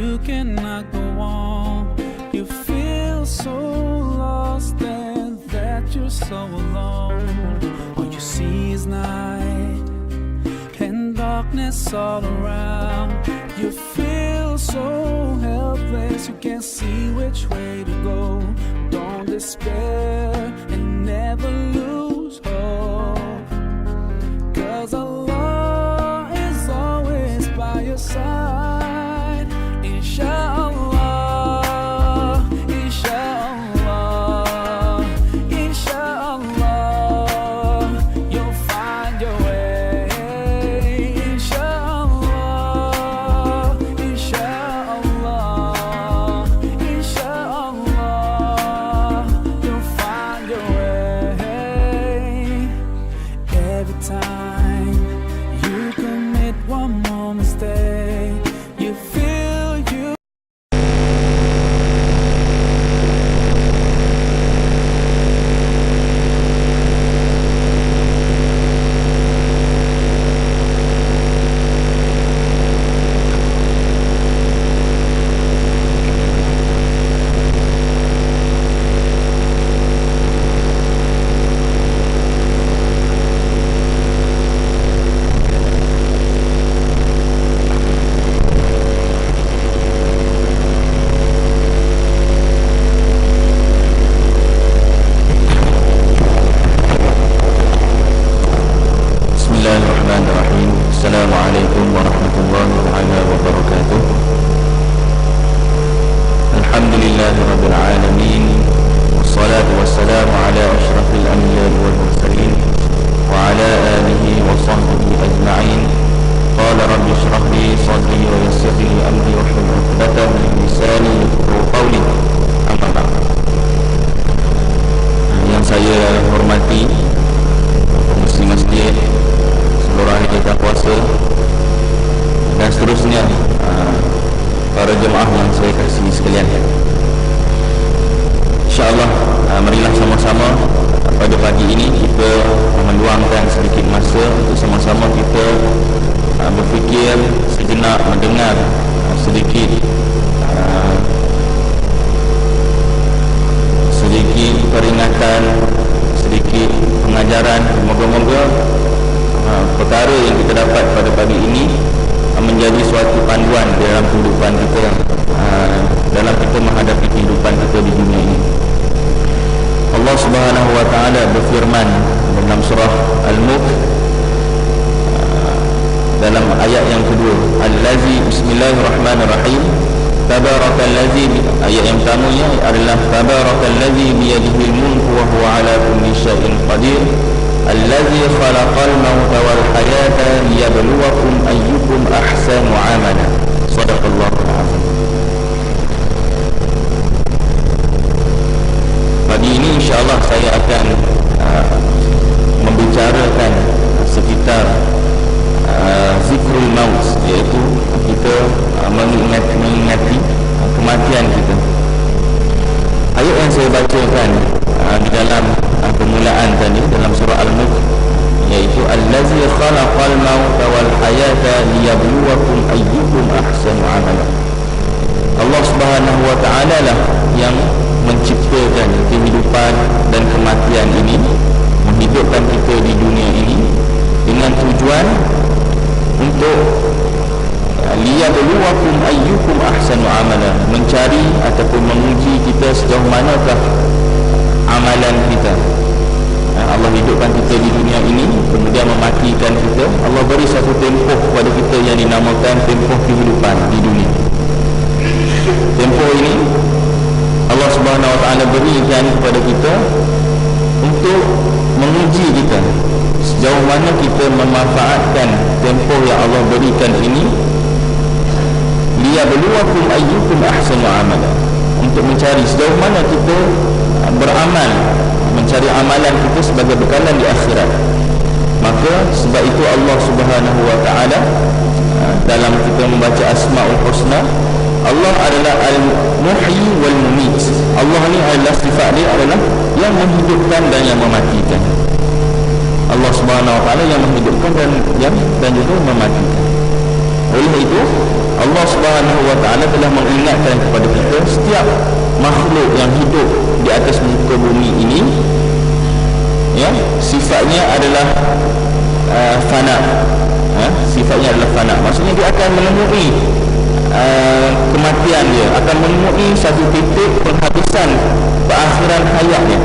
you cannot go on. You feel so lost and that you're so alone. All you see is night and darkness all around. You feel so helpless, you can't see which way to go. Don't despair and never lose hope, 'cause Allah is always by your side. Inshallah, inshallah, inshallah, you'll find your way. Inshallah, inshallah, inshallah, you'll find your way. Every time you commit one more mistake, you feel you. Bismillahirrahmanirrahim. Assalamualaikum warahmatullahi taala wabarakatuh. Alhamdulillahirabbil alamin. Wassalatu wassalamu ala asyrafil anbiya'i wal mursalin wa ala alihi wa sahbihi ajma'in. Qala rabbi shrah li sadri wa yassir li amri wahlul 'uqdatam min lisani yafqahu qawli. Amma ba'd. Yang saya hormati pengurusi masjid, seluruh ahli kita puasa dan seterusnya, para jemaah yang saya kasihi sekalian, InsyaAllah marilah sama-sama pada pagi ini kita meluangkan sedikit masa untuk sama-sama kita berfikir sejenak, mendengar sedikit peringatan, sedikit pengajaran. Moga-moga perkara yang kita dapat pada pagi ini menjadi suatu panduan dalam kehidupan kita, dalam kita menghadapi kehidupan kita di dunia ini. Allah Subhanahu wa taala berfirman dalam surah Al-Mulk dalam ayat yang kedua, Allazi, bismillahirrahmanirrahim, Tabarakalladzi, ayat yang pertamanya adalah Tabarakalladzi biyadihil mulku wa huwa ala kulli syai'in qadir. Allazi khalaqal mauta wal hayata liyabluwakum ayyukum ahsanu amala. Shadaqallahul azim. Pagi ini insyaAllah saya akan membicarakan sekitar zikrul maut, iaitu kita mengingati kematian kita. Ayat yang saya bacakan di dalam permulaan tadi dalam surah Al-Mulk, iaitu Allazi khalaqal mauta wal hayata liyabluwakum ayyukum ahsanu amala. Allah Subhanahu wa taala lah yang menciptakan kehidupan dan kematian ini, menghidupkan kita di dunia ini dengan tujuan untuk liyabluwakum ayyukum ahsanu amala, mencari ataupun menguji kita sejauh manakah amalan kita. Allah hidupkan kita di dunia ini, kemudian mematikan kita. Allah beri satu tempoh kepada kita yang dinamakan tempoh kehidupan di dunia. Tempoh ini Allah Subhanahu wa taala berikan kepada kita untuk menguji kita sejauh mana kita memanfaatkan tempoh yang Allah berikan ini. Liyabluwakum ayyukum ahsanu amala, untuk mencari sejauh mana kita beramal, mencari amalan kita sebagai bekalan di akhirat. Maka sebab itu Allah Subhanahu wa taala dalam kita membaca Asmaul Husna, Allah adalah Al-Muhyi wal Mumit. Allah ni adalah sifat dia adalah yang menghidupkan dan yang mematikan. Allah Subhanahu wa taala yang menghidupkan dan juga mematikan. Oleh itu Allah Subhanahu wa taala telah mengingatkan kepada kita setiap makhluk yang hidup di atas muka bumi ini, ya, sifatnya adalah fana. Sifatnya adalah fana. Maksudnya dia akan menemui kematian, dia akan menemui satu titik penghabisan, perakhiran hayatnya.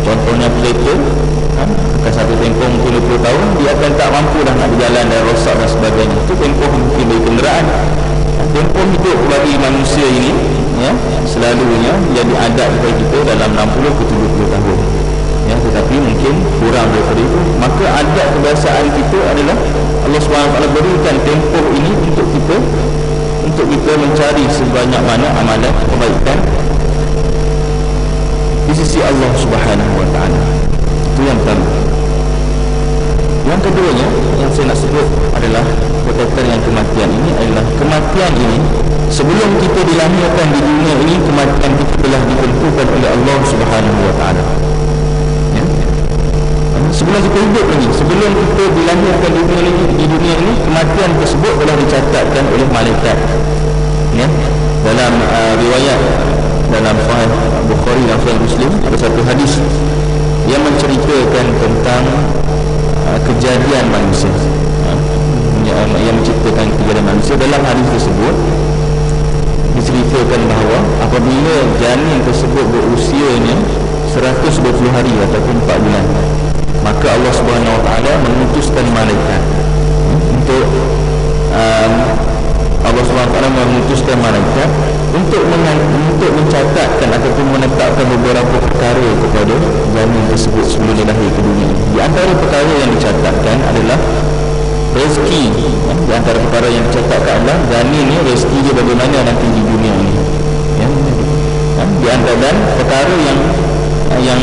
Contohnya kereta, akan satu tempoh mungkin 20 tahun, dia akan tak mampu dah nak berjalan dan rosak dan sebagainya. Itu tempoh mungkin bagi kenderaan. Tempoh hidup bagi manusia ini, ya, selalunya jadi adat kepada kita dalam 60 ke 70 tahun, ya, tetapi mungkin kurang daripada itu. Maka adat kebiasaan kita adalah Allah SWT berikan tempoh ini untuk kita mencari sebanyak mana amalan kebaikan di sisi Allah Subhanahu wa taala. Itu yang pertama. Yang keduanya yang saya nak sebut adalah berkaitan dengan kematian ini, adalah kematian ini sebelum kita dilahirkan di dunia ini, kematian kita telah ditentukan oleh Allah Subhanahu wa taala. Ya. Sebelum kita hidup lagi, sebelum kita dilahirkan di dunia ini, kematian tersebut telah dicatatkan oleh malaikat. Ya. Dalam riwayat dalam Sahih Bukhari dan Sahih Muslim ada satu hadis yang menceritakan tentang kejadian manusia, yang menceritakan kejadian manusia. Dalam hadis tersebut diceritakan bahawa apabila janin tersebut berusianya 120 hari ataupun 4 bulan, maka Allah Subhanahu wa taala mengutuskan malaikat untuk Allah Subhanahu wa taala mengutuskan malaikat untuk mencatatkan ataupun menetapkan beberapa perkara kepada janin tersebut sebelum dia lahir ke dunia. Di antara perkara yang dicatatkan adalah rezeki. Di antara perkara yang dicatatkan adalah janin ni rezeki dia bagaimana nanti di dunia ini. Ya. Di antara perkara yang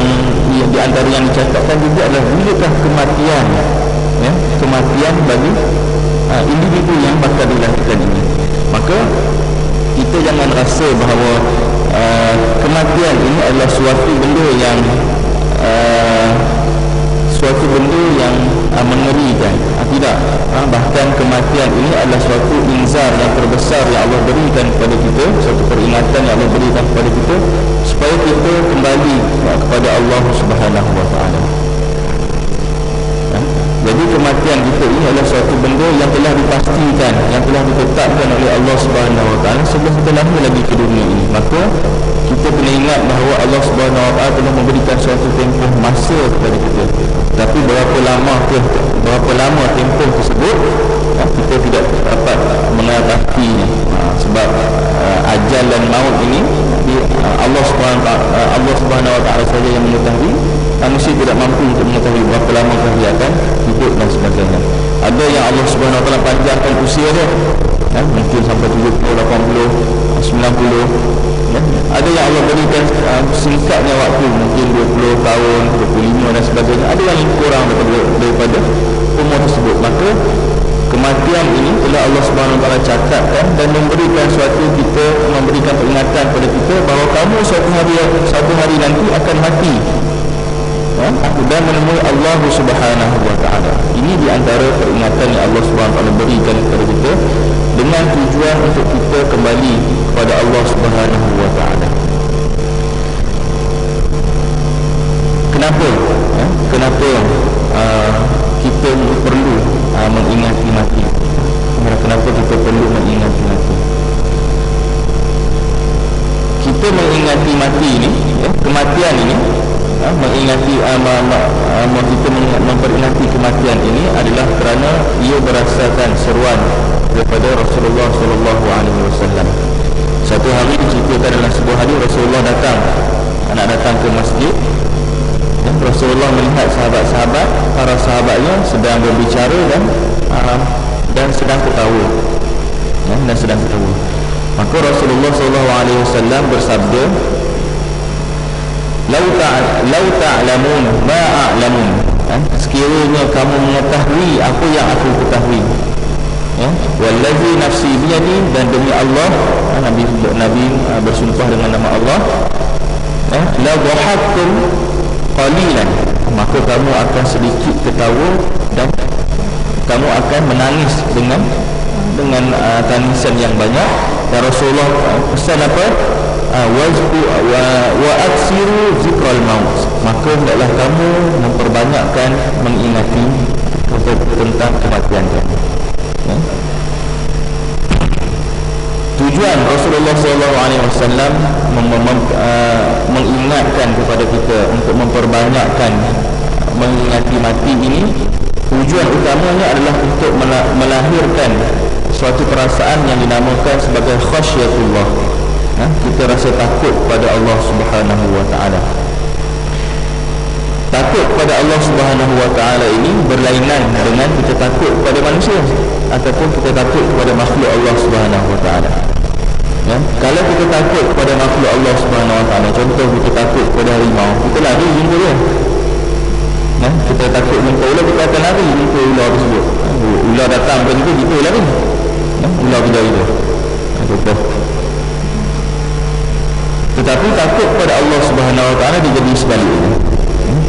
di antara yang dicatatkan juga adalah bilakah kematian, ya, kematian bagi individu yang bakal dilahirkan ini. Maka kita jangan rasa bahawa kematian ini adalah suatu benda yang mengerikan. Tidak. Bahkan kematian ini adalah suatu inzar yang terbesar yang Allah berikan kepada kita, suatu peringatan yang Allah berikan kepada kita supaya kita kembali kepada Allah Subhanahu wa taala. Jadi kematian kita ini adalah suatu benda yang telah dipastikan, yang telah ditetapkan oleh Allah Subhanahu wa taala sebelum kita lahir lagi ke dunia ini. Maka kita kena ingat bahawa Allah Subhanahu wa taala telah memberikan suatu tempoh masa kepada kita. Tapi berapa lama tempoh tersebut, kita tidak dapat mengetahuinya. Sebab ajal dan maut ini Allah Subhanahu wa taala saja yang mengetahui. Manusia tidak mampu untuk mengetahui berapa lama dia akan hidup dan sebagainya. Ada yang Allah Subhanahu wa taala panjangkan usia dia, mungkin sampai 70, 80, 90, ya. Ada yang Allah berikan singkatnya waktu, mungkin 20 tahun, 25 dan sebagainya. Ada yang kurang daripada umur tersebut. Maka kematian ini telah Allah Subhanahu wa taala catatkan dan memberikan peringatan kepada kita bahawa kamu suatu hari nanti akan mati, dan menemui Allah Subhanahu wa taala. Ini di antara peringatan yang Allah Subhanahu wa taala berikan kepada kita dengan tujuan untuk kita kembali kepada Allah Subhanahu wa taala. Kenapa? Kita perlu mengingati mati? Kenapa kita perlu mengingati mati? Kita mengingati mati ini, kematian ini, mengingati kita memperingati kematian ini adalah kerana ia berdasarkan seruan daripada Rasulullah sallallahu alaihi wasallam. Satu hari diceritakan dalam sebuah hadis, Rasulullah datang ke masjid, dan Rasulullah melihat para sahabatnya sedang berbicara dan sedang ketawa. Maka Rasulullah sallallahu alaihi wasallam bersabda, Lau ta'lamun ma a'lamun. Sekiranya kamu mengetahui apa yang aku ketahui, wallazi nafsi biyadi, dan demi Allah, Nabi bersumpah dengan nama Allah, la dhahaktum qalilan, maka kamu akan sedikit ketawa dan kamu akan menangis dengan dengan tangisan yang banyak. Dan Rasulullah pesan apa? Wa aksiru zikral maut, maka hendaklah kamu memperbanyakkan mengingati tentang kematian kamu. Tujuan Rasulullah SAW mengingatkan kepada kita untuk memperbanyakkan mengingati mati ini, tujuan utamanya adalah untuk melahirkan suatu perasaan yang dinamakan sebagai khasyatullah. Kita rasa takut pada Allah Subhanahu wa taala. Takut pada Allah Subhanahu wa taala ini berlainan dengan kita takut pada manusia ataupun kita takut kepada makhluk Allah Subhanahu wa taala. Kalau kita takut kepada makhluk Allah Subhanahu wa taala, contoh kita takut kepada harimau, kita lari jumpa dia. Kita takut jumpa ular, kita akan lari jumpa ular tersebut. Ular datang pun juga kita lari. Ular kita itu. Contoh. Tetapi takut kepada Allah Subhanahu wa taala dia jadi sebaliknya.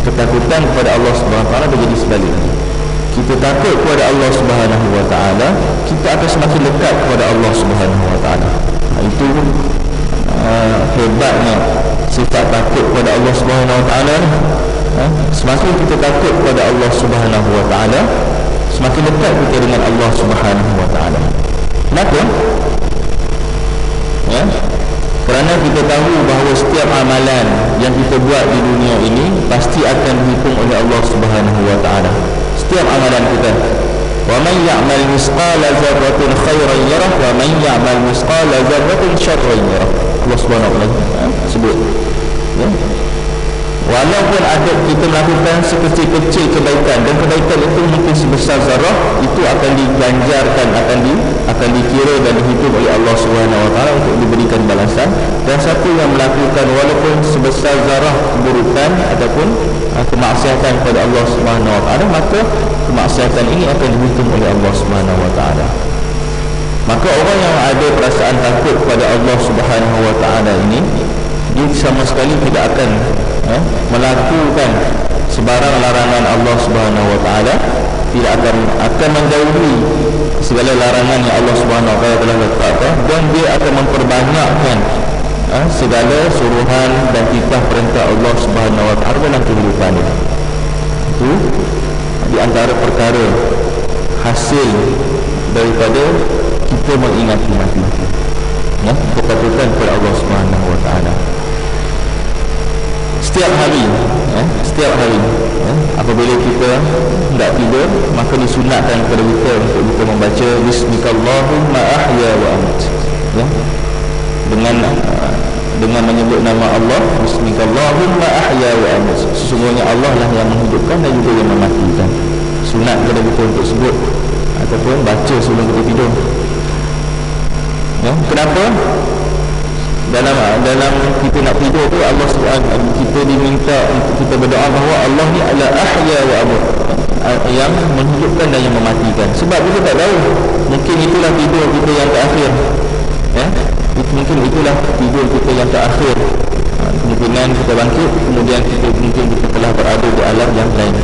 Ketakutan kepada Allah Subhanahu wa taala dia jadi sebaliknya. Kita takut kepada Allah Subhanahu wa taala, kita akan semakin dekat kepada Allah Subhanahu wa taala. Itu hebatnya sifat takut kepada Allah Subhanahu wa taala. Semakin kita takut kepada Allah Subhanahu wa taala, semakin dekat kita dengan Allah Subhanahu wa taala. Kenapa? Kerana kita tahu bahawa setiap amalan yang kita buat di dunia ini pasti akan dihitung oleh Allah Subhanahu wa taala. Setiap amalan kita. Wa man ya'mal misqala dzarratin khairan yarah wa man ya'mal misqala dzarratin syarran yarah. Allah Subhanahu wa taala sebut. Walaupun ada kita melakukan sekecil-kecil kebaikan, dan kebaikan itu mungkin sebesar zarah, itu akan diganjarkan, akan dikira dan dihitung oleh Allah Subhanahu wa taala untuk diberikan balasan. Dan satu yang melakukan walaupun sebesar zarah keburukan ataupun kemaksiatan kepada Allah Subhanahu wa taala, maka kemaksiatan ini akan dihitung oleh Allah Subhanahu wa taala. Maka orang yang ada perasaan takut kepada Allah Subhanahu wa taala ini, dia sama sekali tidak akan melakukan sebarang larangan Allah Subhanahu wa taala, tidak akan menjauhi segala larangan yang Allah Subhanahu wa taala telah letakkan, dan dia akan memperbanyakkan segala suruhan dan titah perintah Allah Subhanahu wa taala dalam kehidupannya. Itu di antara perkara hasil daripada kita mengingati mati, ketakutan kepada Allah Subhanahu wa taala. Setiap hari apabila kita hendak tidur, maka disunatkan kepada kita untuk kita membaca Bismikallahumma ahya wa amut, dengan menyebut nama Allah. Bismikallahumma ahya wa amut, sesungguhnya Allah lah yang menghidupkan dan juga yang mematikan. Sunat kepada kita untuk sebut ataupun baca sebelum kita tidur. Kenapa? Dalam kita nak tidur tu, Allah SWT kita diminta untuk kita berdoa bahawa Allah ni adalah ahya wa amut, yang menghidupkan dan yang mematikan. Sebab kita tak tahu, mungkin itulah tidur kita yang terakhir, mungkin itulah tidur kita yang terakhir. Kemungkinan kita bangkit, kemudian mungkin kita telah berada di alam yang lain.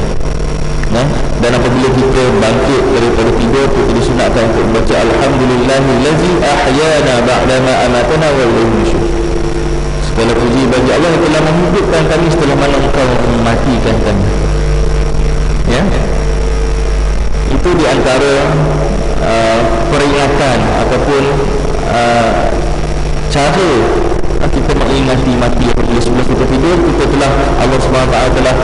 Dan apabila kita bangkit daripada tidur, kita disunatkan untuk membaca Alhamdulillahillazi ahyana ba'dama amatana wa ilaihi nusyur. Segala puji bagi Allah yang telah menghidupkan kami setelah mana Engkau mematikan kami. Itu di antara peringatan ataupun cara kita mengingati mati. Apabila sebelum kita tidur, kita telah Allah SWT telah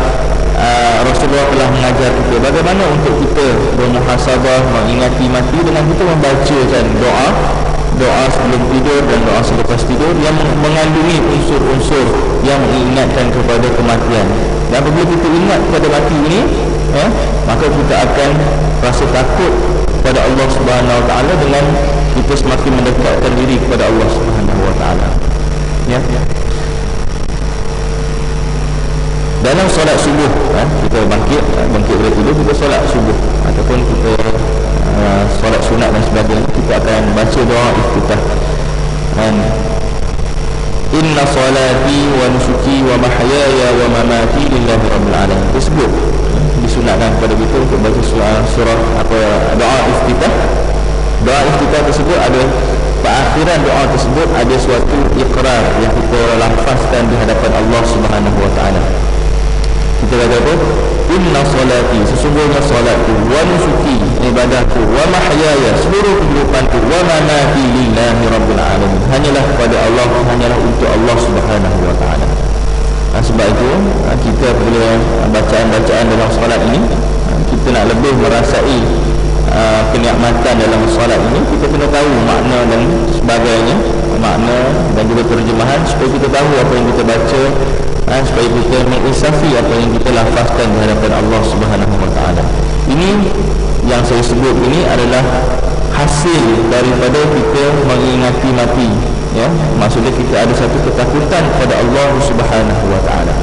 Rasulullah telah mengajar kita bagaimana untuk kita bermuhasabah, mengingati mati dengan kita membacakan doa sebelum tidur dan doa selepas tidur yang mengandungi unsur-unsur yang mengingatkan kepada kematian. Dan apabila kita ingat kepada mati ini, maka kita akan rasa takut kepada Allah Subhanahu wa taala, dengan kita semakin mendekatkan diri kepada Allah Subhanahu wa taala. Dalam solat subuh, kita bangkit dari tidur, kita solat subuh ataupun kita solat sunat dan sebagainya, kita akan baca doa iftitah. Inna salati wa nusuki wa mahyaya wa mamati lillahi rabbil alamin. Tersebut disunatkan kepada kita untuk baca surah doa iftitah Doa iftitah tersebut ada, perakhiran doa tersebut ada suatu ikrar yang kita lafazkan di hadapan Allah Subhanahu wa taala. Kita kata apa? Inna salati, sesungguhnya salatku, wa nusuki, ibadahku, wa mahyaya, seluruh kehidupanku, wa mamati lillahi rabbil alamin, hanyalah kepada Allah, hanyalah untuk Allah Subhanahu wa taala. Sebab itu kita bila bacaan-bacaan dalam solat ini, kita nak lebih merasai kenikmatan dalam solat ini, kita kena tahu makna dan sebagainya, makna dan juga terjemahan, supaya kita tahu apa yang kita baca, supaya kita mengisafi apa yang kita lafazkan di hadapan Allah Subhanahu wa taala. Ini yang saya sebut ini adalah hasil daripada kita mengingati mati, ya. Maksudnya kita ada satu ketakutan kepada Allah Subhanahu wa taala.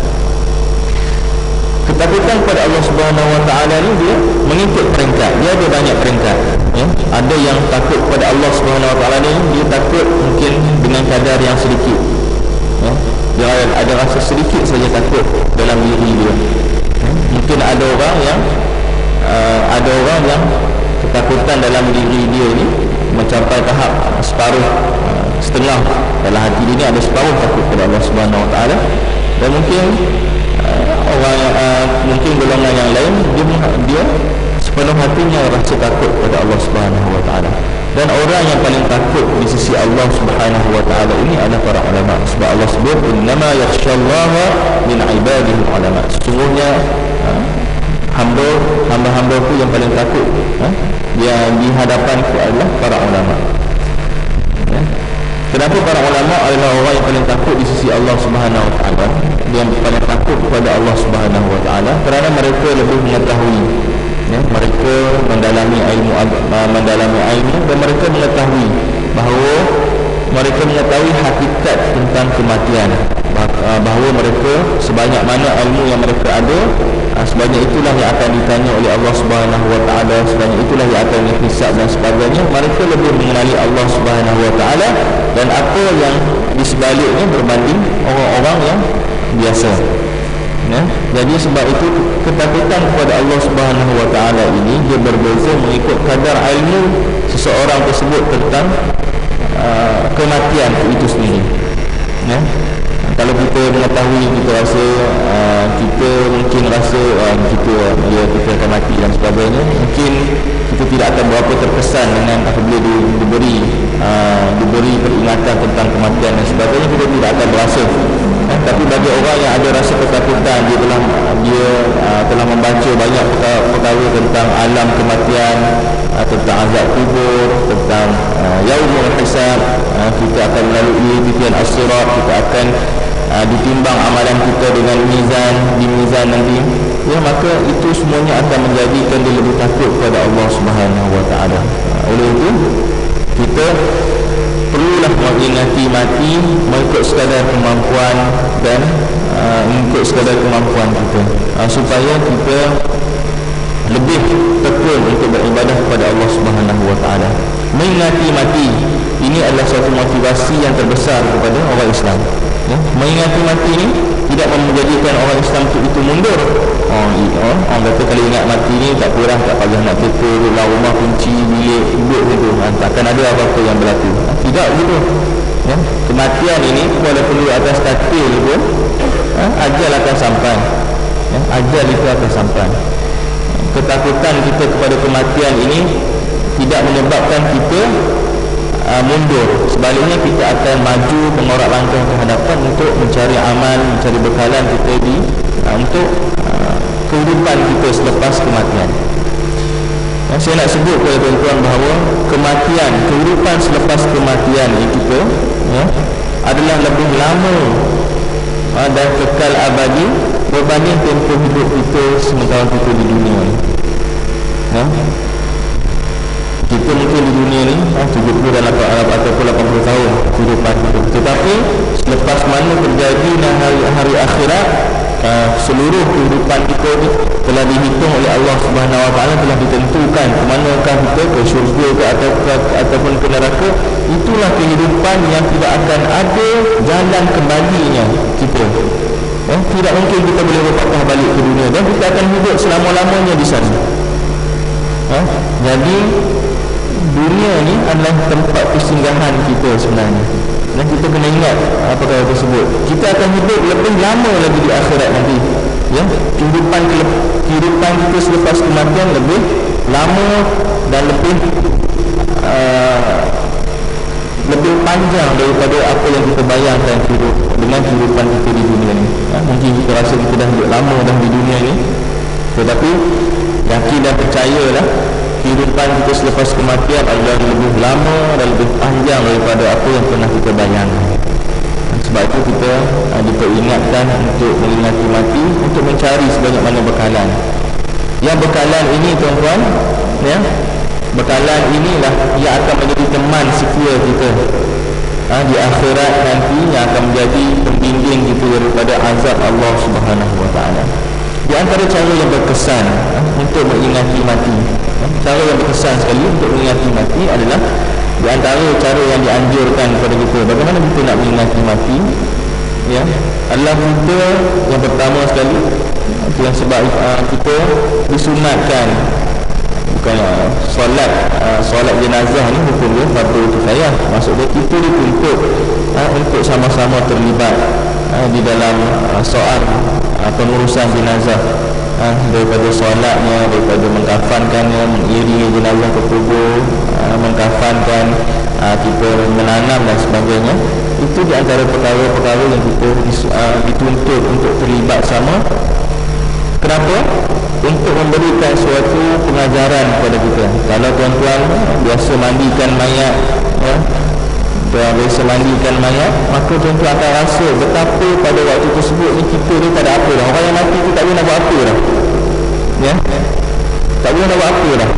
Ketakutan kepada Allah Subhanahu wa taala ni dia mengikut peringkat. Dia ada banyak peringkat, ya. Ada yang takut kepada Allah Subhanahu wa taala ni, dia takut mungkin dengan kadar yang sedikit, ya. Dia ada rasa sedikit saja takut dalam diri dia, ya. Mungkin ada orang yang ketakutan dalam diri dia ni mencapai tahap separuh, setengah dalam hati dia ni ada separuh takut kepada Allah Subhanahu wa taala. Dan mungkin orang mungkin golongan yang lain dia sepenuh hatinya rasa takut kepada Allah Subhanahu wa taala. Dan orang yang paling takut di sisi Allah Subhanahu wa taala ini adalah para ulama. Sebab Allah sebut innama yakhsyallaha min ibadihi ulama. Sesungguhnya hamba-hamba itu yang paling takut, yang di hadapanku adalah para ulama. Ya. Kenapa para ulama adalah orang yang paling takut di sisi Allah Subhanahu wa taala? Dia paling takut kepada Allah Subhanahu wa taala kerana mereka lebih mengetahui, ya, mereka mendalami ilmu dan mereka mengetahui bahawa mereka mengetahui hakikat tentang kematian, bahawa mereka sebanyak mana ilmu yang mereka ada, sebanyak itulah yang akan ditanya oleh Allah Subhanahu wa taala, sebanyak itulah yang akan dihisab dan sebagainya. Mereka lebih mengenali Allah Subhanahu wa taala dan apa yang di sebaliknya berbanding orang-orang yang biasa, ya. Jadi sebab itu ketakutan kepada Allah Subhanahu wa taala ini dia berbeza mengikut kadar ilmu seseorang tersebut tentang kematian itu sendiri, ya. Kalau kita mengetahui, kita rasa kita mungkin rasa kita akan mati dan sebagainya, mungkin kita tidak akan berapa terkesan dengan apabila diberi peringatan tentang kematian dan sebagainya, kita tidak akan berasa. Tapi bagi orang yang ada rasa ketakutan, dia telah membaca banyak perkara tentang alam kematian, tentang azab kubur, tentang yaumul hisab, kita akan melalui titian as-sirat, kita akan ditimbang amalan kita dengan di mizan nanti, ya, maka itu semuanya akan menjadikan dia lebih takut kepada Allah Subhanahu wa taala. Oleh itu kita perlulah mengingati mati mengikut sekadar kemampuan dan mengikut sekadar kemampuan kita, supaya kita lebih tekun untuk beribadah kepada Allah Subhanahu wa taala. Mengingati mati ini adalah suatu motivasi yang terbesar kepada orang Islam, ya. Mengingati mati ini tidak menjadikan orang Islam itu mundur. Orang kata kalau ingat mati ni tak kurang, tak payah nak teka dalam rumah, kunci bilik duduk gitu, takkan ada apa-apa yang berlaku. Tidak begitu, ya. Kematian ini walaupun di atas katil pun, ajal akan sampai, ya. Ajal itu akan sampai. Ketakutan kita kepada kematian ini tidak menyebabkan kita mundur. Sebaliknya kita akan maju mengorak langkah ke hadapan untuk mencari amal, mencari bekalan kita untuk kehidupan kita selepas kematian. Saya nak sebut kepada tuan-tuan bahawa kematian, kehidupan selepas kematian kita, ya, adalah lebih lama dan kekal abadi berbanding tempoh hidup kita sementara kita di dunia ni, ya. Kita mungkin di dunia ni 70 dan ataupun 80 tahun kehidupan kita, tetapi selepas mana terjadi hari akhirat, seluruh kehidupan kita ni telah dihitung oleh Allah Subhanahu wa taala, telah ditentukan ke manakah kita, ke syurga ke ataupun ke neraka. Itulah kehidupan yang tidak akan ada jalan kembalinya kita, ya. Tidak mungkin kita boleh berpatah balik ke dunia dan kita akan hidup selama-lamanya di sana, ya. Jadi dunia ni adalah tempat persinggahan kita sebenarnya. Dan kita kena ingat perkara tersebut. Kita akan hidup lebih lama lagi di akhirat nanti. Ya, kehidupan kita selepas kematian lebih lama dan lebih panjang daripada apa yang kita bayangkan dengan kehidupan kita di dunia ni. Mungkin kita rasa kita dah hidup lama dah di dunia ni, tetapi yakin dan percayalah kehidupan kita selepas kematian adalah lebih lama dan lebih panjang daripada apa yang pernah kita bayangkan. Sebab itu kita diperingatkan untuk mengingati mati, untuk mencari sebanyak mana bekalan. Yang bekalan ini tuan-tuan, ya, bekalan inilah yang akan menjadi teman setia kita di akhirat nanti, yang akan menjadi pembimbing kita daripada azab Allah Subhanahu Wa Taala. Di antara cara yang berkesan untuk mengingati mati, cara yang berkesan sekali untuk mengingati mati adalah di antara cara yang dianjurkan kepada kita bagaimana kita nak mengingati mati, ya, adalah kita yang pertama sekali, itu yang sebab kita disunatkan bukan solat jenazah ni hukum dia fardu kifayah. Maksudnya kita dituntut untuk sama-sama terlibat di dalam soal pengurusan jenazah, daripada solatnya, daripada mengkafankannya, mengiringi jenazah ke kubur, mengkafankan, kita menanam dan sebagainya. Itu di antara perkara-perkara yang kita dituntut untuk terlibat sama. Kenapa? Untuk memberikan suatu pengajaran kepada kita. Kalau tuan-tuan biasa mandikan mayat, ya, biasa mandikan mayat, maka tuan-tuan akan rasa betapa pada waktu tersebut ni kita ni tak ada apa dah. Orang yang mati tu tak boleh nak buat apa dah, ya, tak boleh nak buat apa dah.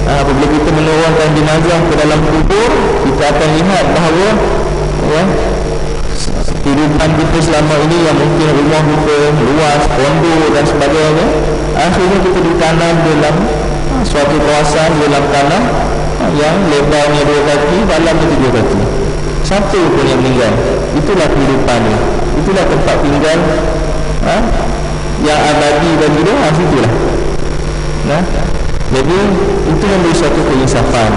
Apabila kita menurunkan jenazah ke dalam kubur, kita akan lihat bahawa, ya, kehidupan kita selama ini yang mungkin rumah kita luas, pondok dan sebagainya, akhirnya kita ditanam dalam suatu kawasan dalam tanah yang lebarnya 2 kaki, dalamnya 3 kaki. Satu pun yang meninggal. Itulah kehidupan ni. Itulah tempat tinggal yang abadi bagi dia. Situlah. Jadi itu memberi suatu keinsafan,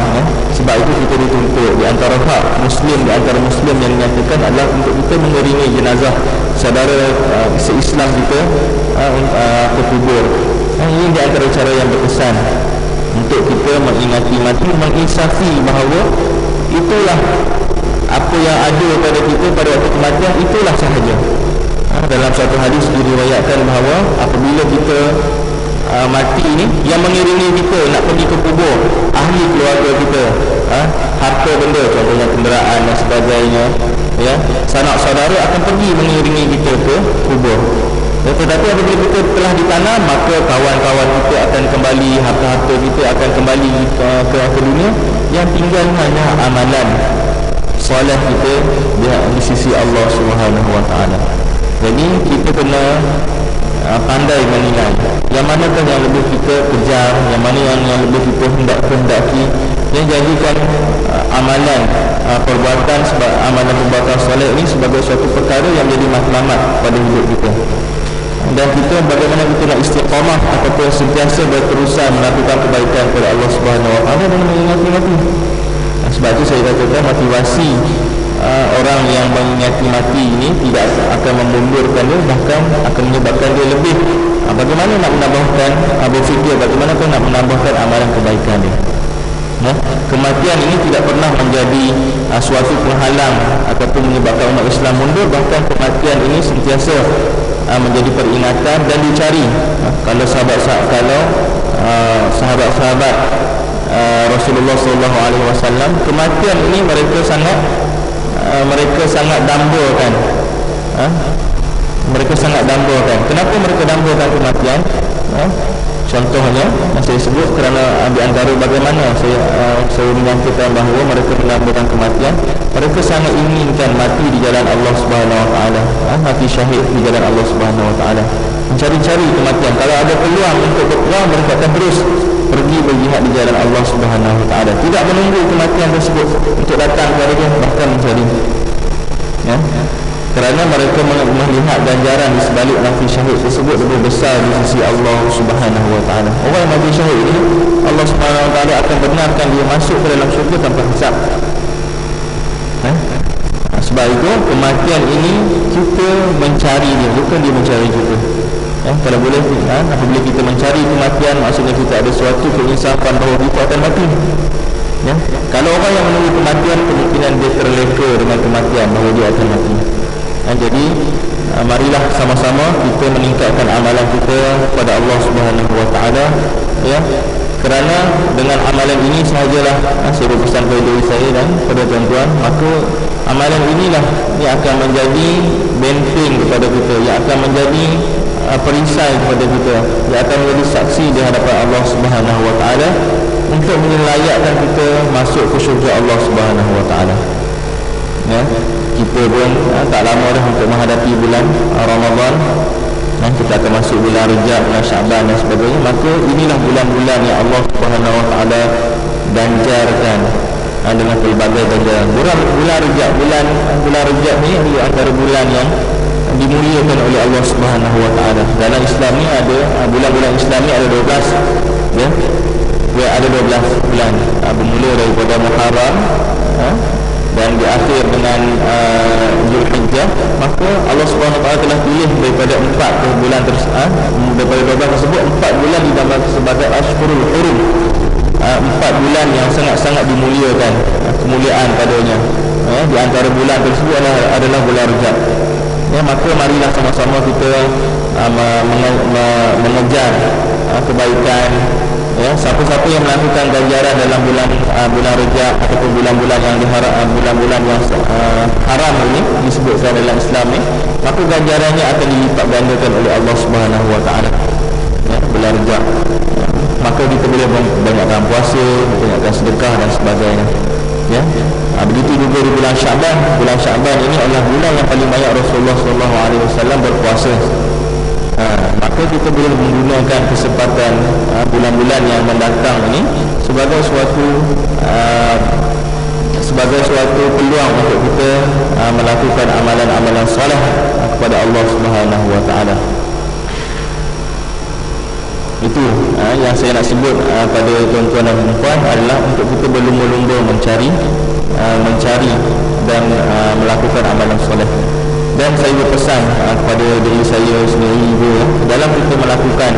Sebab itu kita dituntut di antara hak Muslim, di antara Muslim yang dinyatakan adalah untuk kita mengiringi jenazah saudara se-Islam kita ke kubur. Ini di antara cara yang berkesan untuk kita mengingati mati, menginsafi bahawa itulah apa yang ada pada kita pada waktu kematian, itulah sahaja. Dalam satu hadis diriwayatkan bahawa apabila kita mati ini, yang mengiringi kita nak pergi ke kubur, ahli keluarga kita, harta benda, contohnya kenderaan dan sebagainya, ya, sanak saudara akan pergi mengiringi kita ke kubur. Tetapi apabila kita telah ditanam, maka kawan-kawan kita akan kembali, harta-harta kita akan kembali ke dunia. Yang tinggal hanya amalan soleh kita di sisi Allah Subhanahu Wa Taala. Jadi kita kena pandai menilai yang manakah yang lebih kita kejar, yang mana yang lebih kita hendaki, yang jadikan amalan perbuatan sebab amalan perbuatan soleh ini sebagai suatu perkara yang menjadi matlamat pada hidup kita. Dan kita bagaimana kita nak istiqamah ataupun sentiasa berterusan melakukan kebaikan kepada Allah Subhanahu Wa Taala dan mengingati mati. Sebab itu saya katakan motivasi orang yang mengingati mati ini tidak akan memundurkan dia, bahkan akan menyebabkan dia lebih bagaimana nak menambahkan, berfikir bagaimana nak menambahkan amalan kebaikan dia. Kematian ini tidak pernah menjadi suatu penghalang ataupun menyebabkan umat Islam mundur. Bahkan kematian ini sentiasa menjadi peringatan dan dicari. Kalau sahabat-sahabat Rasulullah SAW, kematian ini mereka sangat dambakan. Mereka sangat dambakan. Kenapa mereka dambakan kematian? Contohnya saya sebut kerana di antara bagaimana saya menyatakan bahawa mereka menambahkan kematian, mereka sangat inginkan mati di jalan Allah Subhanahu Wa Taala, mati syahid di jalan Allah Subhanahu Wa Taala, mencari-cari kematian. Kalau ada peluang untuk berperang, mereka akan terus pergi berjihad di jalan Allah Subhanahu Wa Taala, tidak menunggu kematian tersebut untuk datang kepada dia, bahkan mencari. kerana mereka melihat ganjaran di sebalik mati syahid tersebut lebih besar di sisi Allah Subhanahu wa taala. Orang yang mati syahid ini Allah Subhanahu wa taala akan benarkan dia masuk ke dalam syurga tanpa hisab. Sebab itu kematian ini kita mencari dia, bukan dia mencari kita. Kalau boleh apabila kita mencari kematian, maksudnya kita ada suatu keinsapan bahawa kita akan mati. Kalau orang yang menunggu kematian, kemungkinan dia terleka dengan kematian bahawa dia akan mati. Jadi marilah sama-sama kita meningkatkan amalan kita kepada Allah Subhanahu wa taala, kerana dengan amalan ini sahajalah saya berpesan kepada diri saya dan kepada tuan-tuan, maka amalan inilah yang akan menjadi benteng kepada kita, yang akan menjadi perisai kepada kita, yang akan menjadi saksi di hadapan Allah Subhanahu wa taala untuk menyelamatkan kita masuk ke syurga Allah Subhanahu wa taala. Kita pun tak lama dah untuk menghadapi bulan Ramadan. Kita akan masuk bulan Rejab, bulan Syaban dan sebagainya. Maka inilah bulan-bulan yang Allah Subhanahu wa taala ganjarkan dengan pelbagai ganjaran. Bulan Rejab, bulan Rejab ni antara bulan yang dimuliakan oleh Allah Subhanahu wa taala. Dalam Islam ni ada bulan-bulan Islam ni ada 12, ada 12 bulan. Bermula daripada Muharram dan diakhir dengan Zulhijjah. Maka Allah Subhanahu wa taala telah pilih daripada 4 bulan daripada 12 tersebut 4 bulan dinamakan sebagai Ashhurul Hurum. 4 bulan yang sangat-sangat dimuliakan, kemuliaan padanya. Di antara bulan tersebut adalah bulan Rejab. Maka marilah sama-sama kita mengejar kebaikan. Siapa-siapa yang melakukan ganjaran dalam bulan Rejab ataupun bulan-bulan yang bulan-bulan yang haram ini disebutkan dalam Islam ni, maka ganjarannya akan dilipat gandakan oleh Allah Subhanahu wa taala. Bulan Rejab, maka kita boleh banyakkan puasa, banyakkan sedekah dan sebagainya. Begitu juga di bulan Syaban. Bulan Syaban ini adalah bulan yang paling banyak Rasulullah SAW berpuasa. Maka kita boleh menggunakan kesempatan bulan-bulan yang mendatang ini sebagai suatu peluang untuk kita melakukan amalan-amalan soleh kepada Allah Subhanahu wa taala. Itu yang saya nak sebut pada tuan-tuan dan puan adalah untuk kita berlumba-lumba mencari dan melakukan amalan soleh. Dan saya berpesan kepada diri saya sendiri juga, dalam kita melakukan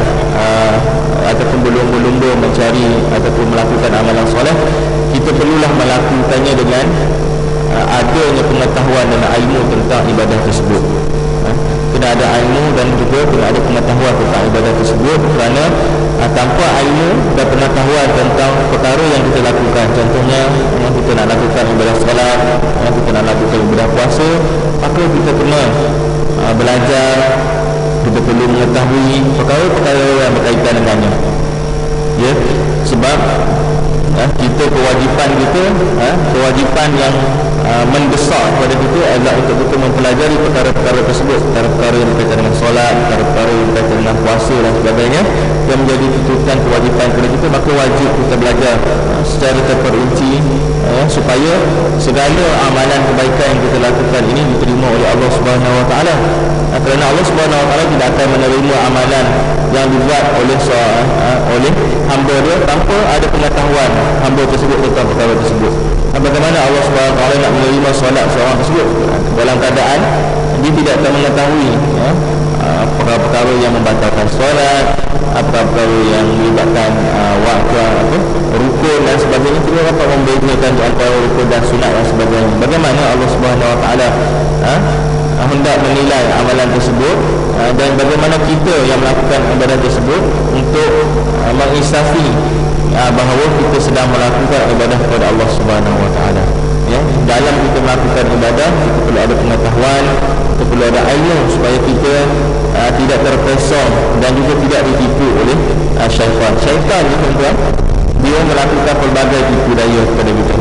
ataupun berlumba-lumba mencari ataupun melakukan amalan soleh, kita perlulah melakukannya dengan adanya pengetahuan dan ilmu tentang ibadah tersebut. Kena ada ilmu dan juga kena ada pengetahuan tentang ibadah tersebut, kerana tanpa ilmu dan pengetahuan tentang perkara yang kita lakukan, contohnya kita nak lakukan ibadah solat, kita nak lakukan ibadah puasa, maka kita kena belajar, kita perlu mengetahui perkara-perkara yang berkaitan dengannya. Sebab kita kewajipan yang mendesak kepada kita adalah untuk kita mempelajari perkara-perkara tersebut, perkara-perkara yang berkaitan dengan solat, perkara-perkara yang berkaitan dengan puasa dan sebagainya, yang menjadi tuntutan kewajipan kepada kita. Maka wajib kita belajar secara terperinci supaya segala amalan kebaikan yang kita lakukan ini diterima oleh Allah Subhanahu wa taala. Kerana Allah Subhanahu wa taala tidak akan menerima amalan yang dibuat oleh hamba dia tanpa ada pengetahuan hamba tersebut tentang perkara tersebut. Bagaimana Allah Subhanahu wa taala nak menerima solat seorang tersebut dalam keadaan dia tidak akan mengetahui perkara-perkara yang membatalkan solat, perkara-perkara yang melibatkan waktu rukun dan sebagainya, tidak dapat membezakan di antara rukun dan sunat dan sebagainya. Bagaimana Allah Subhanahu wa taala hendak menilai amalan tersebut, dan bagaimana kita yang melakukan ibadah tersebut untuk menginsafi bahawa kita sedang melakukan ibadah kepada Allah Subhanahu wa taala. Dalam kita melakukan ibadah, kita perlu ada pengetahuan, kita perlu ada ilmu supaya kita tidak terpesong dan juga tidak ditipu oleh syaitan. Syaitan ni tuan-tuan, dia melakukan pelbagai tipu daya kepada kita.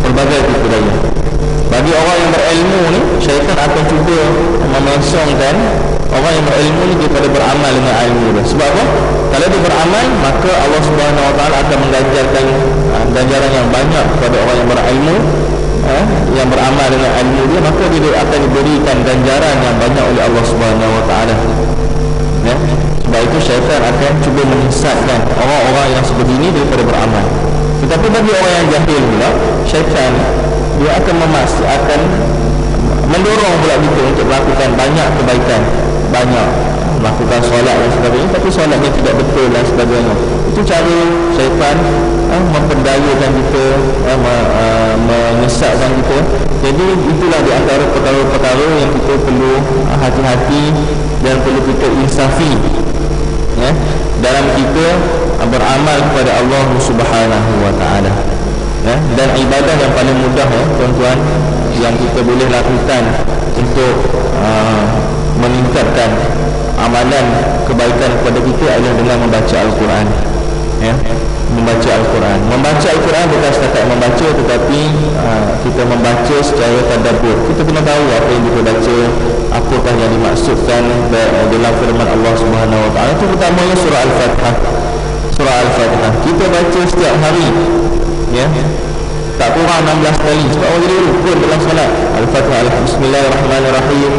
Pelbagai tipu daya. Bagi orang yang berilmu ni, syaitan akan cuba memesongkan orang yang berilmu ni daripada beramal dengan ilmu dia. Sebab apa? Kalau dia beramal, maka Allah Subhanahu wa taala akan mengganjarkan ganjaran yang banyak kepada orang yang berilmu, yang beramal dengan ilmu dia, maka dia akan diberikan ganjaran yang banyak oleh Allah Subhanahu Wa Taala. Ya, sebab itu syaitan akan cuba menyesatkan orang-orang yang sebegini daripada beramal. Tetapi bagi orang yang jahil pula, syaitan dia akan akan mendorong pula kita untuk melakukan banyak kebaikan, banyak melakukan solat dan sebagainya, tapi solatnya tidak betul dan sebagainya. Itu cara syaitan memperdayakan kita, menyesatkan kita. Jadi itulah di antara perkara-perkara yang kita perlu hati-hati dan perlu kita insafi, ya, dalam kita beramal kepada Allah Subhanahu Wa Taala. Ya, dan ibadah yang paling mudah, ya tuan-tuan, yang kita boleh lakukan untuk meningkatkan amalan kebaikan kepada kita adalah dengan membaca Al-Quran. Ya, membaca Al-Quran. Membaca Al-Quran bukan setakat membaca, tetapi kita membaca secara tadabbur. Kita kena tahu apa yang kita baca, apakah yang dimaksudkan dalam firman Allah Subhanahu Wa Taala. Itu pertamanya surah Al-Fatihah. Surah Al-Fatihah kita baca setiap hari, ya, tak kurang 16 kali. Sebab orang jadi rukun dalam salat. Al-Fatihah, Bismillahirrahmanirrahim,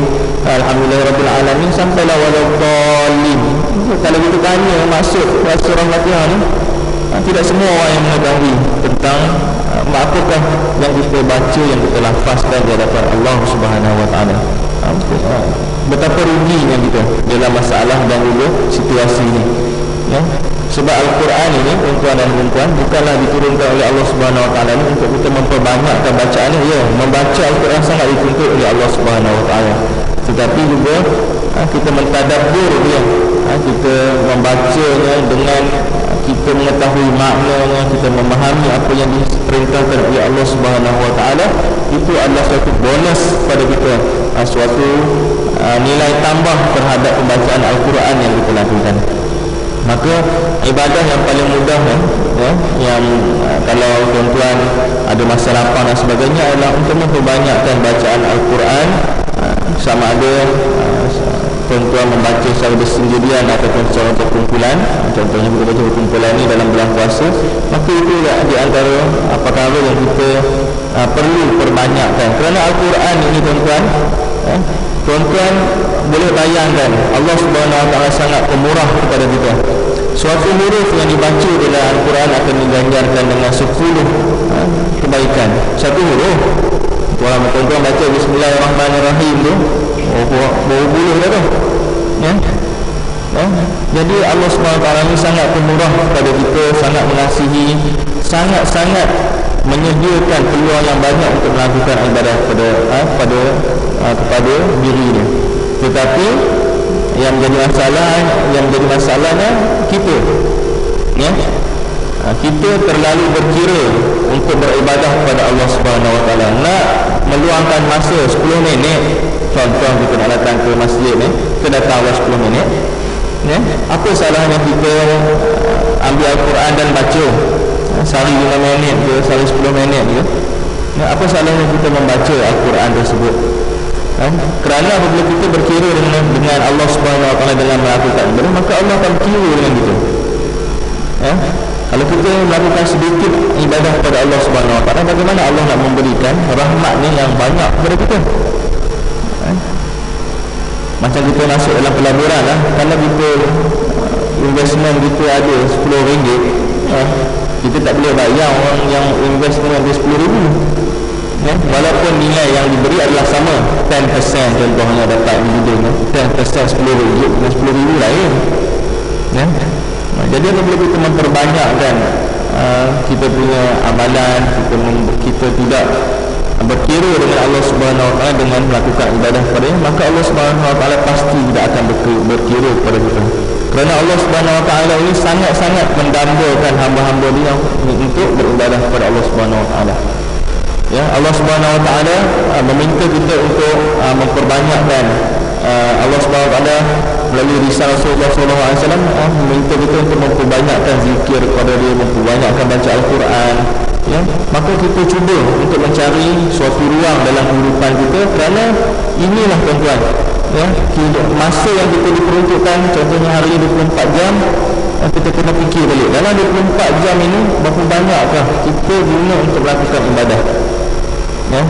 Alhamdulillahirabbil alamin, sampailah waladdallin. Kalau kita tanya maksud surah Al-Fatihah ni, tidak semua orang yang mengetahui tentang apakah yang kita baca, yang kita lafazkan di hadapan Allah Subhanahu Wa Taala. Betapa ruginya kita dalam masalah dan juga situasi ini, ya. Sebab Al-Quran ini, tuan-tuan dan puan-puan, bukanlah diturunkan oleh Allah Subhanahu Wa Taala ini untuk kita membanyakkan bacaan ini. Ya, membaca Al-Quran sangat dituntut oleh Allah Subhanahu Wa Taala, tetapi juga kita mentadabbur dia, kita membacanya dengan kita mengetahui maknanya, kita memahami apa yang diperintahkan oleh Allah Subhanahu Wa Taala. Itu adalah suatu bonus pada kita, suatu nilai tambah terhadap pembacaan Al-Quran yang kita lakukan. Maka ibadah yang paling mudah, ya, yang kalau tuan-tuan ada masa lapang dan sebagainya, adalah untuk memperbanyakkan bacaan Al-Quran. Sama ada tuan-tuan membaca secara bersendirian ataupun secara berkumpulan. Contohnya kita baca berkumpulan ini dalam bulan puasa, maka itu di antara perkara yang kita perlu perbanyakkan. Kerana Al-Quran ini, tuan-tuan, tuan-tuan boleh bayangkan Allah Subhanahu Wa Taala sangat pemurah kepada kita. Suatu huruf yang dibaca dalam Al-Quran akan diganjarkan dengan 10 kebaikan. Satu huruf, tuan-tuan baca Bismillahirrahmanirrahim tu, bulu dah tu, ya. Jadi Allah Subhanahu Wa Taala ni sangat pemurah kepada kita, sangat mengasihi, sangat-sangat menyediakan peluang yang banyak untuk melakukan ibadah kepada dirinya. Tetapi yang menjadi masalahnya kita, ya, kita terlalu berkira untuk beribadah kepada Allah Subhanahu Wa Taala. Nak meluangkan masa 10 minit, contoh kita nak datang ke masjid ni, kita datang 10 minit, ya. Apa salahnya kita ambil Al-Quran dan baca sehari 5 minit ke, sehari 10 minit ke, ya. Apa salahnya kita membaca Al-Quran tersebut? Kerana apabila kita berkira dengan Allah Subhanahu Wa Taala dalam melakukan ibadah, maka Allah akan berkira dengan kita, ya. Kalau kita melakukan sedikit ibadah kepada Allah Subhanahu Wa Taala, bagaimana Allah nak memberikan rahmatnya yang banyak kepada kita? Macam kita masuk dalam pelaburan lah, kalau kita investment kita ada RM10, kita tak boleh bayar orang yang investment ada RM10,000, ya. Walaupun nilai yang diberi adalah sama, 10% contohnya dapat dividen, 10% RM10,000 dengan RM10,000 lain, ya. Jadi apabila kita memperbanyakkan kita punya amalan, kita tidak berkira dengan Allah Subhanahu Wa Taala dengan melakukan ibadah kepada-Nya, maka Allah Subhanahu Wa Taala pasti tidak akan berkira kepada kita. Kerana Allah Subhanahu Wa Taala ini sangat-sangat mendambakan hamba-hamba Dia untuk beribadah kepada Allah Subhanahu Wa Taala. Ya, Allah Subhanahu Wa Taala meminta kita untuk memperbanyakkan. Allah Subhanahu Wa Taala melalui risalah Rasulullah SAW meminta kita untuk memperbanyakkan zikir kepada Dia, memperbanyakkan baca Al-Quran, ya. Maka kita cuba untuk mencari suatu ruang dalam kehidupan kita, kerana inilah, tuan-tuan, ya, masa yang kita diperuntukkan. Contohnya hari ini 24 jam, kita kena fikir balik, dalam 24 jam ini berapa banyakkah kita guna untuk melakukan ibadah, Ya,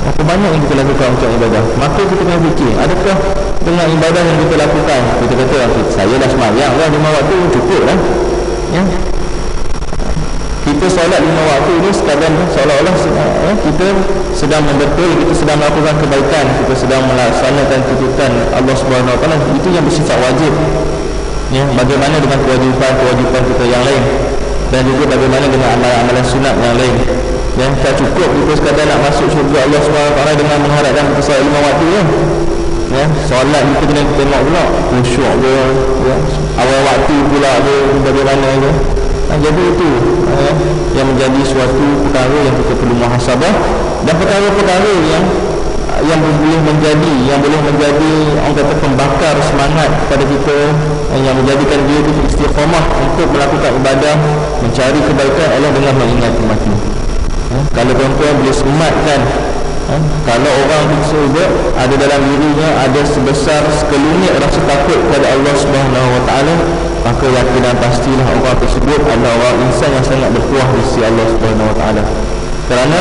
berapa banyak yang kita lakukan untuk ibadah. Maka kita kena fikir, adakah dengan ibadah yang kita lakukan, kita kata saya dah sembahyang lah 5 waktu, cukup lah. Ya, kita solat 5 waktu ini sekadar seolah-olah kita sedang membetul, kita sedang melakukan kebaikan, kita sedang melaksanakan tuntutan Allah Subhanahu Wa Taala. Itu yang bersifat wajib. Ya, bagaimana dengan kewajipan kita yang lain, dan juga bagaimana dengan amalan-amalan sunat yang lain. Ya, tak cukup kita sekadar nak masuk syurga Allah SWT dengan mengharapkan kita solat 5 waktu ya. Ya, solat kita kena tengok pula khusyuk ke, ya, awal waktu pula ke, bagaimana ke. Jadi itu yang menjadi suatu perkara yang kita perlu muhasabah, dan perkara-perkara yang boleh menjadi orang kata pembakar semangat kepada kita, yang menjadikan dia istiqamah untuk melakukan ibadah, mencari kebaikan adalah dengan mengingat mati. Kalau tuan-tuan boleh sematkan, kalau orang tersebut ada dalam dirinya ada sebesar sekelumit rasa takut kepada Allah Subhanahu Wa Taala, maka yakinan pastilah orang tersebut adalah orang insan yang sangat berkuah di sisi Allah Subhanahu Wa Taala. Kerana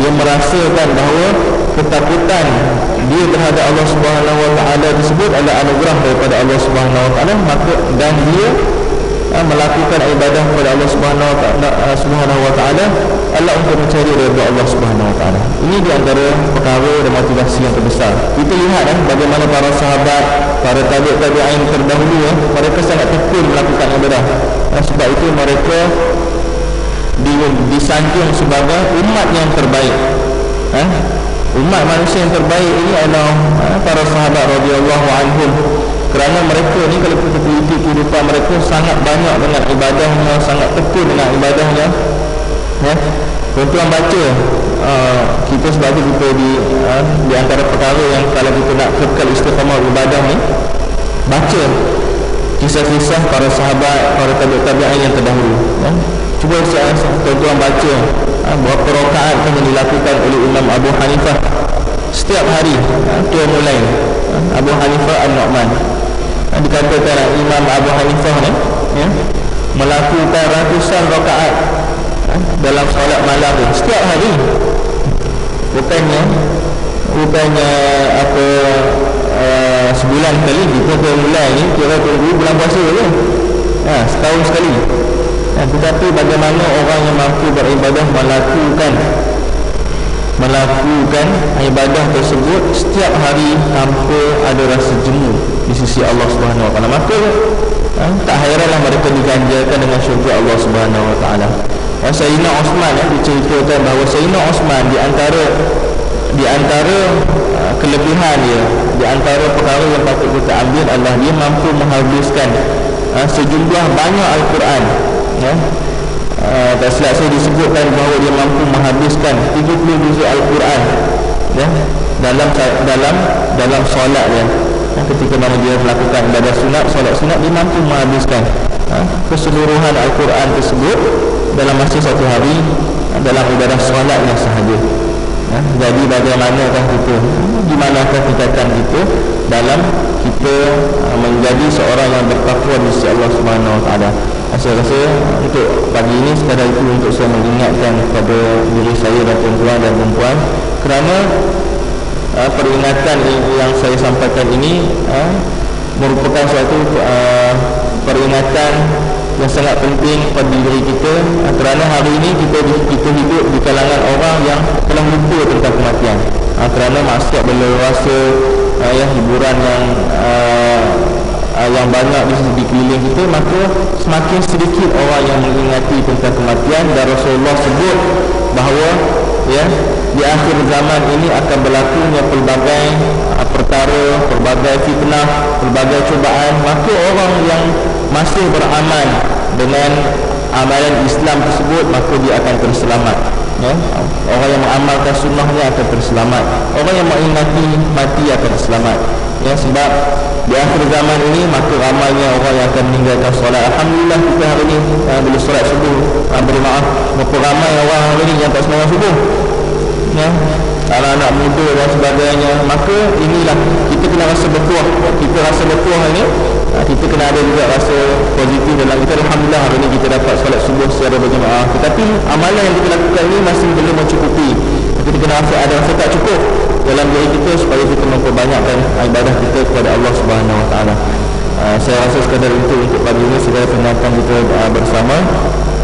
dia merasakan bahawa ketakutan dia terhadap Allah Subhanahu Wa Taala tersebut adalah anugerah daripada Allah Subhanahu Wa Taala, maka dan dia melakukan ibadah kepada Allah Subhanahu Wa Taala adalah untuk mencari redha Allah Subhanahu Wa Taala. Ini di antara perkara dan motivasi yang terbesar. Kita lihat bagaimana para sahabat, para tabi'in terdahulu mereka sangat tekun melakukan ibadah. Sebab itu mereka disanjung sebagai umat yang terbaik. Umat manusia yang terbaik ini adalah para sahabat radhiyallahu anhum. Kerana mereka ni kalau kita teliti kehidupan mereka sangat banyak dengan ibadahnya, sangat tekun dengan ibadahnya. Ya, tuan-tuan baca kita sebab itu kita di antara perkara yang kalau kita nak kekal istiqamah ibadah ni, baca kisah-kisah para sahabat, para tabi'in yang terdahulu. Cuba tuan-tuan baca berapa rakaat yang dilakukan oleh Imam Abu Hanifah setiap hari. Tuan mulai Abu Hanifah An-Nu'man, dikatakan Imam Abu Hanifah ni melakukan ratusan rakaat dalam solat malam setiap hari. Bukannya apa sebulan sekali. Kita mulai ni kira tunggu bulan puasa je, setahun sekali. Tetapi bagaimana orang yang mampu beribadah melakukan ibadah tersebut setiap hari tanpa ada rasa jemu di sisi Allah Subhanahu Wa Taala, maka tak hairanlah mereka diganjarkan dengan syurga Allah Subhanahu Wa Taala. Sayyidina Osman diceritakan bahawa Sayyidina Osman di antara kelebihan dia, di antara perkara yang patut kita ambil adalah dia mampu menghabiskan sejumlah banyak Al-Quran. Tak silap saya disebutkan bahawa dia mampu menghabiskan 30 juzuk Al-Quran dalam solat dia. Ketika mana dia melakukan ibadah sunat, solat sunat, dia mampu menghabiskan keseluruhan Al-Quran tersebut dalam masa satu hari dalam ibadah solatnya sahaja. Jadi bagaimanakah kita, di manakah tingkatan kita dalam kita menjadi seorang yang bertakwa di sisi Allah Subhanahu Wa Taala. Saya rasa untuk pagi ini sekadar itu untuk saya mengingatkan kepada diri saya dan tuan-tuan dan perempuan, kerana peringatan yang saya sampaikan ini merupakan suatu peringatan yang sangat penting pada diri kita, kerana hari ini kita hidup di kalangan orang yang telah lupa tentang kematian, kerana maksiat berleluasa, hiburan yang banyak di keliling kita, maka semakin sedikit orang yang mengingati tentang kematian. Dan Rasulullah sebut bahawa di akhir zaman ini akan berlakunya pelbagai perkara, pelbagai fitnah, pelbagai cubaan, maka orang yang masih beramal dengan amalan Islam tersebut, maka dia akan terselamat. Orang yang mengamalkan sunnahnya akan terselamat, orang yang mengingati mati akan terselamat. Sebab di akhir zaman ini maka ramainya orang yang akan meninggalkan solat. Alhamdulillah kita hari ini boleh solat subuh, bermaaf, berapa ramai orang hari ini yang tak sembahyang subuh, anak-anak muda dan sebagainya. Maka inilah kita kena rasa berkuah. Kita rasa berkuah ini, kita kena ada juga rasa positif dalam kita. Alhamdulillah hari ini kita dapat solat subuh secara berjemaah, tetapi amalan yang kita lakukan ini masih belum mencukupi. Tapi kita ada rasa tak cukup dalam diri kita supaya kita memperbanyakkan ibadah kita kepada Allah Subhanahu Wa Taala. Saya rasa sekadar itu untuk pagi ini segala penonton kita bersama.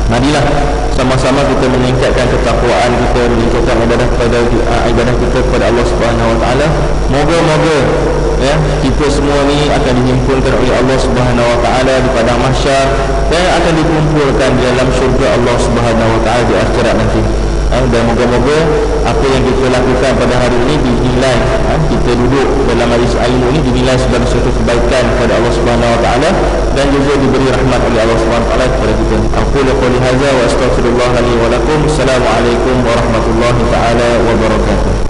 Marilah sama-sama kita meningkatkan ketakwaan kita, meningkatkan ibadah kita kepada Allah Subhanahu Wa Taala. Moga-moga ya kita semua ni akan dihimpunkan oleh Allah Subhanahu Wa Taala di padang mahsyar dan akan dikumpulkan di dalam syurga Allah Subhanahu Wa Taala di akhirat nanti. Dan moga-moga apa yang kita lakukan pada hari ini dinilai, kita duduk dalam majlis ilmu ini dinilai sebagai suatu kebaikan kepada Allah Subhanahu Wa Taala dan juga diberi rahmat oleh Allah Subhanahu Wa Taala kepada kita. Aqulu qouli hadza wa astaghfirullah li wa lakum. Assalamualaikum warahmatullahi taala wabarakatuh.